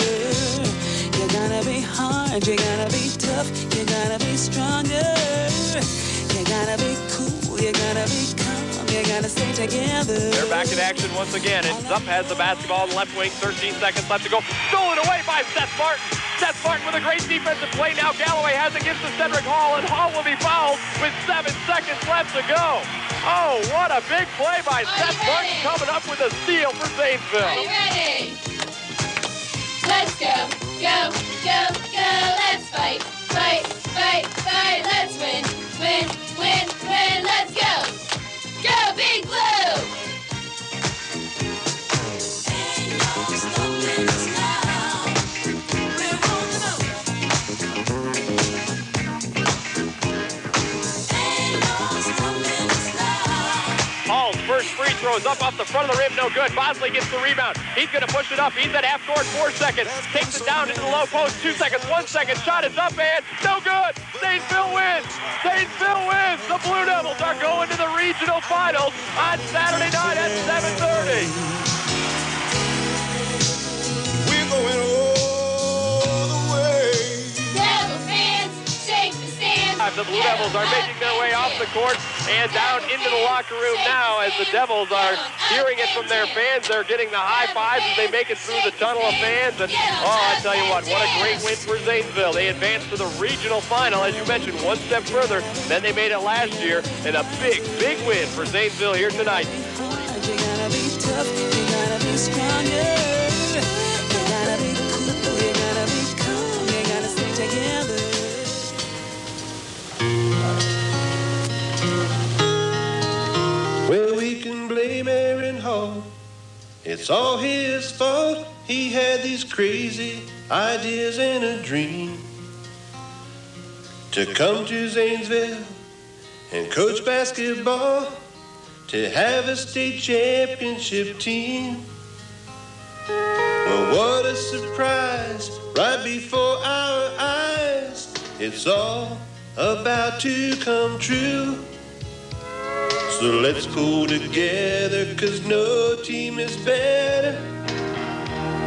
[SPEAKER 20] You gotta be hard, you gotta be tough, you gotta be stronger. You gotta be cool, you gotta be calm, you gotta stay together.
[SPEAKER 21] They're back in action once again, and Zupp has the basketball on the left wing, 13 seconds left to go. Stolen away by Seth Martin. Seth Martin with a great defensive play. Now Galloway has it, gives to Cedric Hall, and Hall will be fouled with 7 seconds left to go. Oh, what a big play by Seth Martin coming up with a steal for Zanesville.
[SPEAKER 2] Are you ready? Let's go, go, go, go. Let's fight, fight, fight, fight. Let's win, win, win, win. Let's go. Go, Big Blue!
[SPEAKER 21] Hall's first free throw is up off the front of the rim, no good. Bosley gets the rebound. He's going to push it up. He's at half court, 4 seconds. Takes it down into the low post, 2 seconds, 1 second. Shot is up and no good. Zanesville wins. Zanesville wins. The Blue Devils are going to the regional finals on Saturday night at 7:30.
[SPEAKER 22] We're going all the way.
[SPEAKER 2] Devil fans, shake the stand.
[SPEAKER 21] The Blue Devils are making their way off the court and down into the locker room now as the Devils are hearing it from their fans. They're getting the high fives as they make it through the tunnel of fans. And, I tell you what a great win for Zanesville. They advanced to the regional final, as you mentioned, 1 step further than they made it last year. And a big, big win for Zanesville here tonight.
[SPEAKER 20] You gotta be tough, you gotta be stronger. You gotta be cool, you gotta be calm, you gotta stay together.
[SPEAKER 22] Well, we can blame Aronhalt. It's all his fault. He had these crazy ideas and a dream to come to Zanesville and coach basketball, to have a state championship team. Well, what a surprise, right before our eyes. It's all about to come true. So let's pull together, 'cause no team is better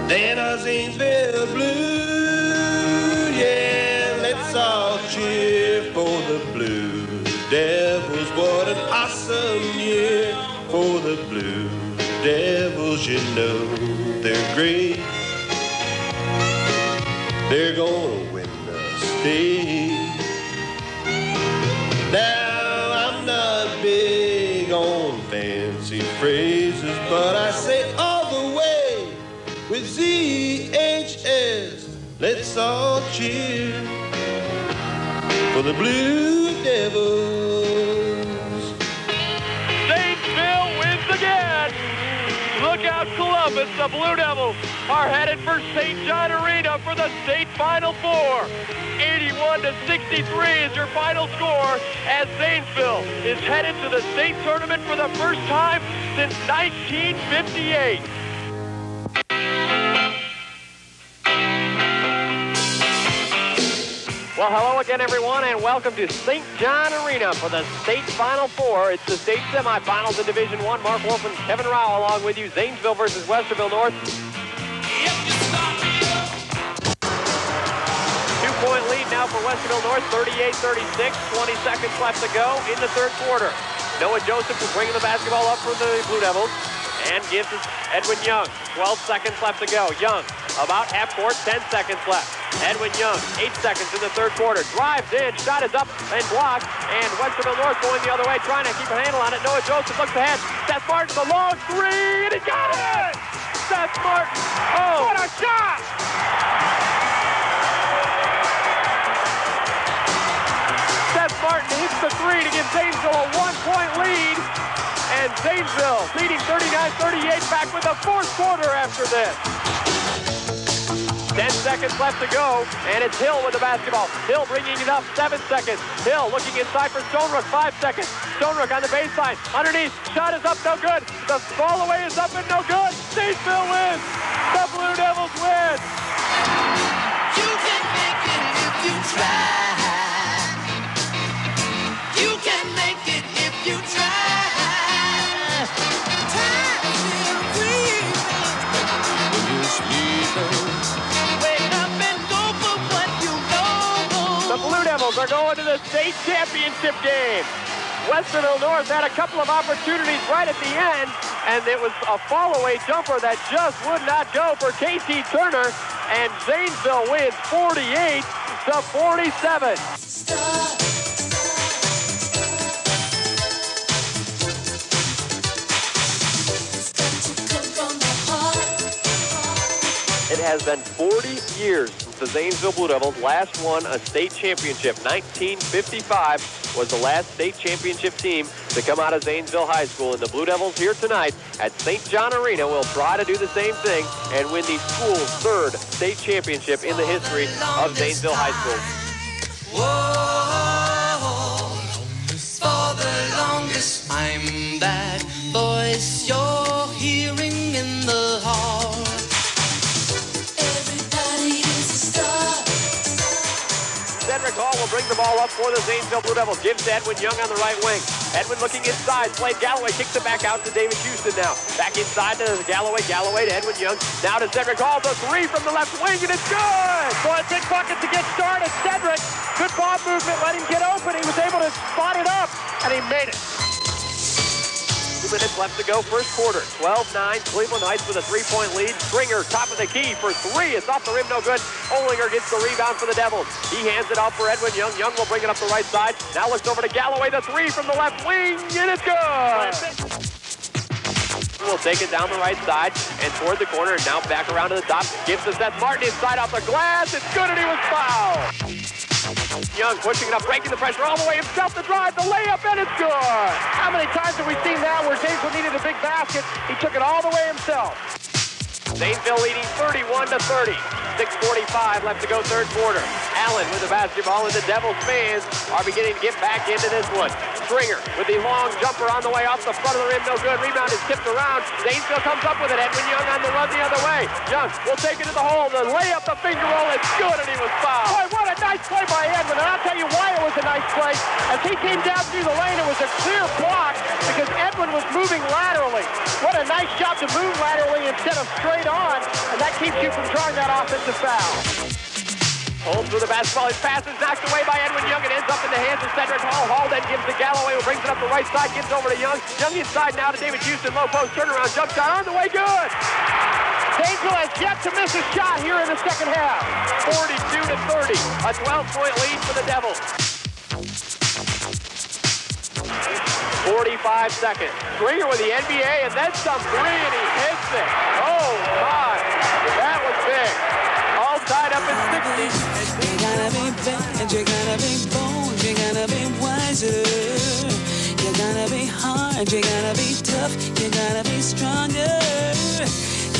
[SPEAKER 22] than our Zanesville Blue. Yeah, let's all cheer for the Blue Devils. What an awesome year for the Blue Devils. You know they're great. They're gonna win the state. Now, I'm not big on fancy phrases, but I say all the way with ZHS. Let's all cheer for the Blue Devils.
[SPEAKER 21] Zanesville wins again. Look out, Columbus. The Blue Devils are headed for St. John Arena for the state Final Four. 81-63 is your final score as Zanesville is headed to the state tournament for the first time since 1958. Well, hello again, everyone, and welcome to St. John Arena for the state Final Four. It's the state semifinals in Division I. Mark Wolf and Kevin Rao along with you. Zanesville versus Westerville North. 2-point lead now for Westerville North, 38-36. 20 seconds left to go in the third quarter. Noah Joseph is bringing the basketball up for the Blue Devils and gives it to Edwin Young. 12 seconds left to go. Young about half court, 10 seconds left. Edwin Young, 8 seconds in the third quarter. Drives in, shot is up and blocked. And Westerville North going the other way, trying to keep a handle on it. Noah Joseph looks ahead. Seth Martin, the long three, and he got it! Seth Martin, oh! What a shot! Seth Martin hits the three to give Zanesville a 1-point lead. And Zanesville leading 39-38 back with the fourth quarter after this. 10 seconds left to go, and it's Hill with the basketball. Hill bringing it up, 7 seconds. Hill looking inside for Stonerook, 5 seconds. Stonerook on the baseline, underneath, shot is up, no good. The fall away is up and no good. Zanesville wins. The Blue Devils win.
[SPEAKER 20] You can make it if you try. You can make it if you try. Time will creep when you're sleeping. Wake up and go for what you know.
[SPEAKER 21] The Blue Devils are going to the state championship game. Westerville North had a couple of opportunities right at the end, and it was a fall-away jumper that just would not go for KT Turner, and Zanesville wins 48-47. It has been 40 years since the Zanesville Blue Devils last won a state championship. 1955 was the last state championship team to come out of Zanesville High School. And the Blue Devils here tonight at St. John Arena will try to do the same thing and win the school's third state championship in the history of Zanesville High School.
[SPEAKER 20] Whoa, for the longest time, that voice you're hearing in the hall. Everybody is a star.
[SPEAKER 21] Cedric Hall will bring the ball up for the Zanesville Blue Devils. Gives to Edwin Young on the right wing. Edwin looking inside. Slade Galloway kicks it back out to David Houston now. Back inside to Galloway. Galloway to Edwin Young. Now to Cedric Hall. The three from the left wing, and it's good! Boy, big bucket to get started. Cedric, good ball movement. Let him get open. He was able to spot it up, and he made it. 2 minutes left to go, first quarter. 12-9, Cleveland Heights with a three-point lead. Stringer, top of the key for three. It's off the rim, no good. Olinger gets the rebound for the Devils. He hands it off for Edwin Young. Young will bring it up the right side. Now looks over to Galloway, the three from the left wing, and it's good! Will take it down the right side and toward the corner, and now back around to the top. Gives to Seth Martin inside off the glass. It's good, and he was fouled. Young pushing it up, breaking the pressure all the way himself, the drive, the layup, and it's good. How many times have we seen that where Zanesville needed a big basket? He took it all the way himself. Zanesville leading 31-30. 6:45 left to go, third quarter. Allen with the basketball, and the Devils fans are beginning to get back into this one. Stringer with the long jumper on the way off the front of the rim, no good. Rebound is tipped around. Zanesville comes up with it. Edwin Young on the run the other way. Young will take it to the hole. The layup, the finger roll, it's good, and he was fouled. Boy, what a nice play by Edwin, and I'll tell you why it was a nice play. As he came down through the lane, it was a clear block because Edwin was moving laterally. What a nice job to move laterally instead of straight on, and that keeps you from drawing that offensive foul. Holmes with the basketball. His pass is knocked away by Edwin Young. It ends up in the hands of Cedric Hall. Hall then gives to Galloway, who brings it up the right side, gives over to Young. Young inside now to David Houston. Low post turnaround jump shot on the way. Good. Zanesville has yet to miss a shot here in the second half. 42-30. A 12-point lead for the Devils. 45 seconds. Stringer with the NBA, and then some three, and he hits it. Oh, my. That was big. All tied up in 60.
[SPEAKER 20] You gotta be bad, you gotta be bold, you gotta be wiser. You gotta be hard, you gotta be tough, you gotta be stronger.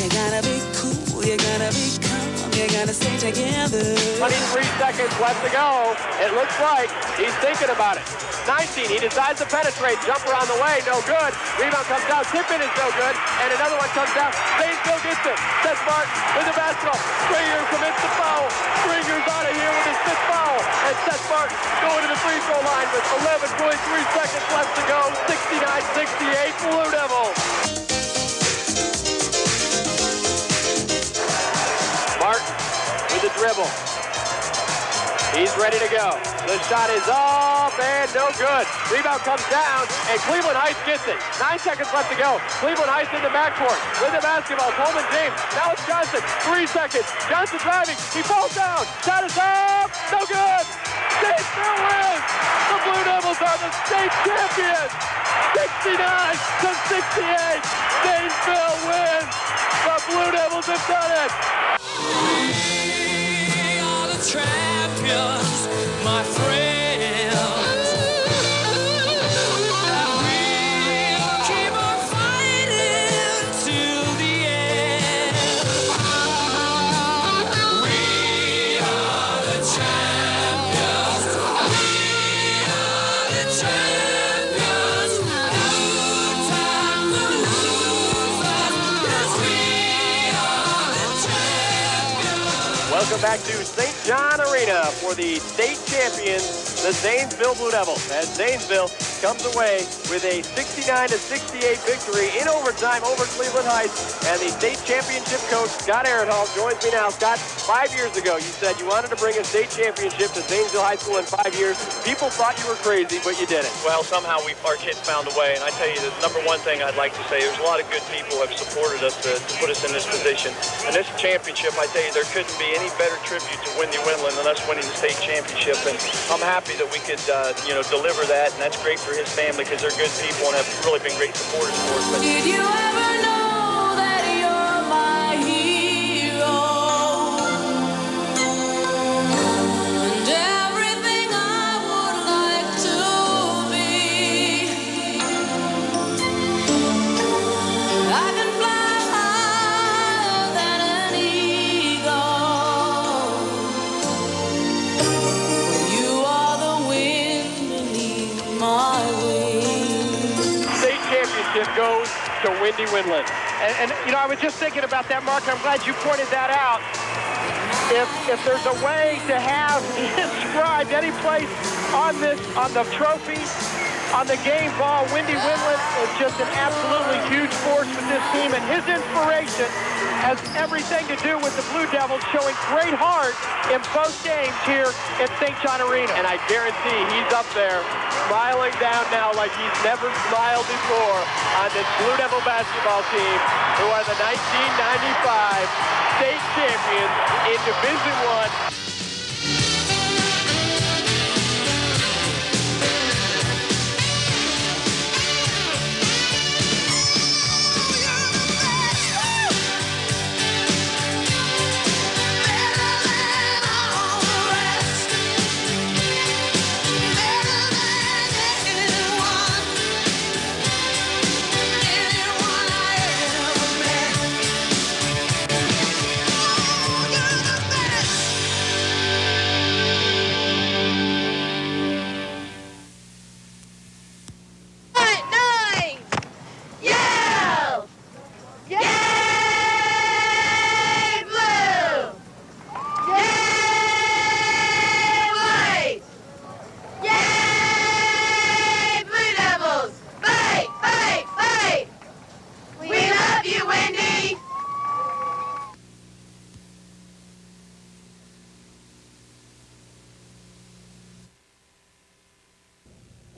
[SPEAKER 20] You gotta be cool, you gotta be calm, you gotta stay together.
[SPEAKER 21] 23 seconds left to go. It looks like he's thinking about it. 19, he decides to penetrate. Jumper on the way, no good. Rebound comes down, tip-in is no good. And another one comes down. Zanesville gets it. Seth Martin with the basketball. Stringer commits the foul. Stringer's out of here with his fifth foul. And Seth Martin going to the free throw line with 11.3 seconds left to go. 69-68 Blue Devils. Martin with the dribble. He's ready to go. The shot is up and no good. Rebound comes down, and Cleveland Heights gets it. 9 seconds left to go. Cleveland Heights in the backcourt with the basketball. Coleman James. Now it's Johnson. 3 seconds. Johnson driving. He falls down. Shot is up. No good. Zanesville wins. The Blue Devils are the state champions. 69-68. Zanesville wins. The Blue Devils have done it.
[SPEAKER 20] We are the champions, my friends.
[SPEAKER 21] Welcome back to St. John Arena for the state champions, the Zanesville Blue Devils, as Zanesville comes away with a 69-68 victory in overtime over Cleveland Heights. And the state championship coach, Scott Aronhalt, joins me now. Scott, 5 years ago, you said you wanted to bring a state championship to Zanesville High School in 5 years. People thought you were crazy, but you did it.
[SPEAKER 4] Well, somehow our kids found a way. And I tell you, the number one thing I'd like to say, there's a lot of good people who have supported us to put us in this position. And this championship, I tell you, there couldn't be any better tribute to Windy Windland than us winning the state championship. And I'm happy that we could, deliver that. And that's great for his family because they're good people and have really been great supporters for us. But
[SPEAKER 20] did you ever know that you're my hero? And everything I would like to be. I can fly higher than an eagle. You are the wind beneath my wings.
[SPEAKER 21] State championship goes to Windy Windland. And I was just thinking about that, Mark. I'm glad you pointed that out. If there's a way to have inscribed any place on the trophy, on the game ball, Windy Windland is just an absolutely huge force with this team, and his inspiration has everything to do with the Blue Devils showing great heart in both games here at St. John Arena. And I guarantee he's up there smiling down now like he's never smiled before on this Blue Devil basketball team, who are the 1995 state champions in Division I.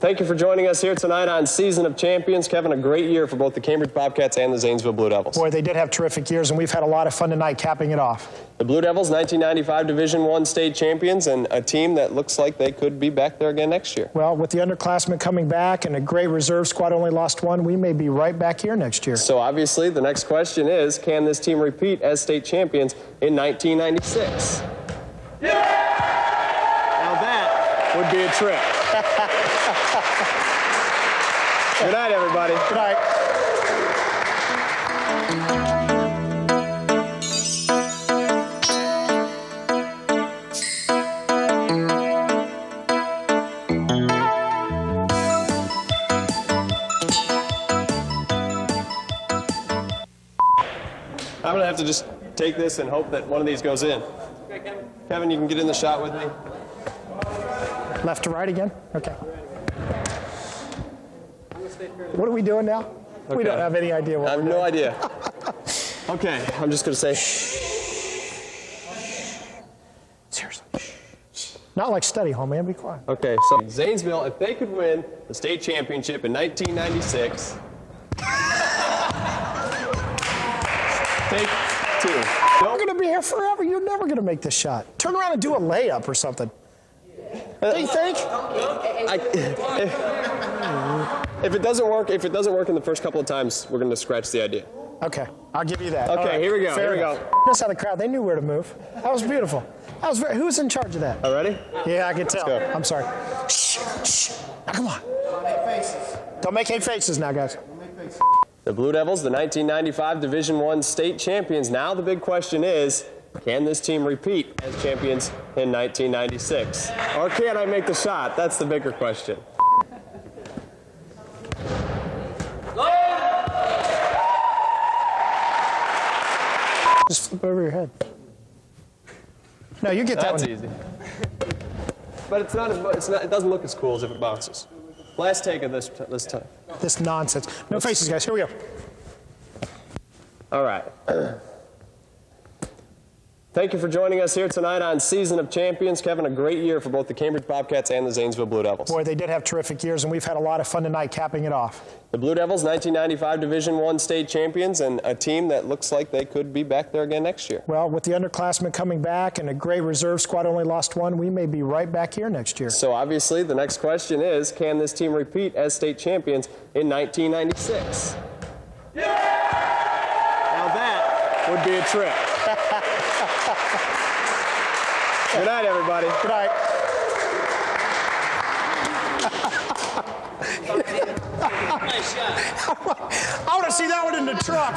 [SPEAKER 1] Thank you for joining us here tonight on Season of Champions. Kevin, a great year for both the Cambridge Bobcats and the Zanesville Blue Devils.
[SPEAKER 3] Boy, they did have terrific years, and we've had a lot of fun tonight capping it off.
[SPEAKER 1] The Blue Devils, 1995 Division I state champions, and a team that looks like they could be back there again next year.
[SPEAKER 3] Well, with the underclassmen coming back and a great reserve squad, only lost one, we may be right back here next year.
[SPEAKER 1] So obviously, the next question is, can this team repeat as state champions in 1996? Yeah! Now that would be a trip. Good night, everybody.
[SPEAKER 3] Good night.
[SPEAKER 1] I'm going to have to just take this and hope that one of these goes in. Kevin, you can get in the shot with me.
[SPEAKER 3] Left to right again? Okay. What are we doing now?
[SPEAKER 1] Okay.
[SPEAKER 3] We don't have any idea what
[SPEAKER 1] I have
[SPEAKER 3] we're
[SPEAKER 1] no
[SPEAKER 3] doing.
[SPEAKER 1] idea. Okay, I'm just going to say.
[SPEAKER 3] Seriously. Not like study hall, man. Be quiet.
[SPEAKER 1] Okay, so Zanesville, if they could win the state championship in 1996, take two.
[SPEAKER 3] We're going to be here forever. You're never going to make this shot. Turn around and do a layup or something. Do you think?
[SPEAKER 1] If it doesn't work in the first couple of times, we're going to scratch the idea.
[SPEAKER 3] Okay, I'll give you that.
[SPEAKER 1] Okay,
[SPEAKER 3] right.
[SPEAKER 1] here we go.
[SPEAKER 3] Fair
[SPEAKER 1] Here we
[SPEAKER 3] enough.
[SPEAKER 1] go.
[SPEAKER 3] Notice how the crowd, they knew where to move. That was beautiful. That was who was in charge of that?
[SPEAKER 1] All ready?
[SPEAKER 3] Yeah, I can tell.
[SPEAKER 1] Let's go.
[SPEAKER 3] I'm sorry. Shh, shh. Now, come on. Don't make any faces now, guys.
[SPEAKER 1] The Blue Devils, the 1995 Division I state champions. Now the big question is, can this team repeat as champions in 1996? Or can I make the shot? That's the bigger question.
[SPEAKER 3] Just flip over your head. No, you get that
[SPEAKER 1] That's
[SPEAKER 3] one.
[SPEAKER 1] easy. But it's not, it doesn't look as cool as if it bounces. Last take of this time.
[SPEAKER 3] This nonsense. No faces, guys. Here we go.
[SPEAKER 1] All right. Thank you for joining us here tonight on Season of Champions. Kevin, a great year for both the Cambridge Bobcats and the Zanesville Blue Devils.
[SPEAKER 3] Boy, they did have terrific years, and we've had a lot of fun tonight capping it off.
[SPEAKER 1] The Blue Devils, 1995 Division I state champions, and a team that looks like they could be back there again next year.
[SPEAKER 3] Well, with the underclassmen coming back and a great reserve squad only lost one, we may be right back here next year.
[SPEAKER 1] So obviously, the next question is, can this team repeat as state champions in 1996? Yeah! Now that would be a trip. Good night, everybody.
[SPEAKER 3] Good night. I want to see that one in the truck.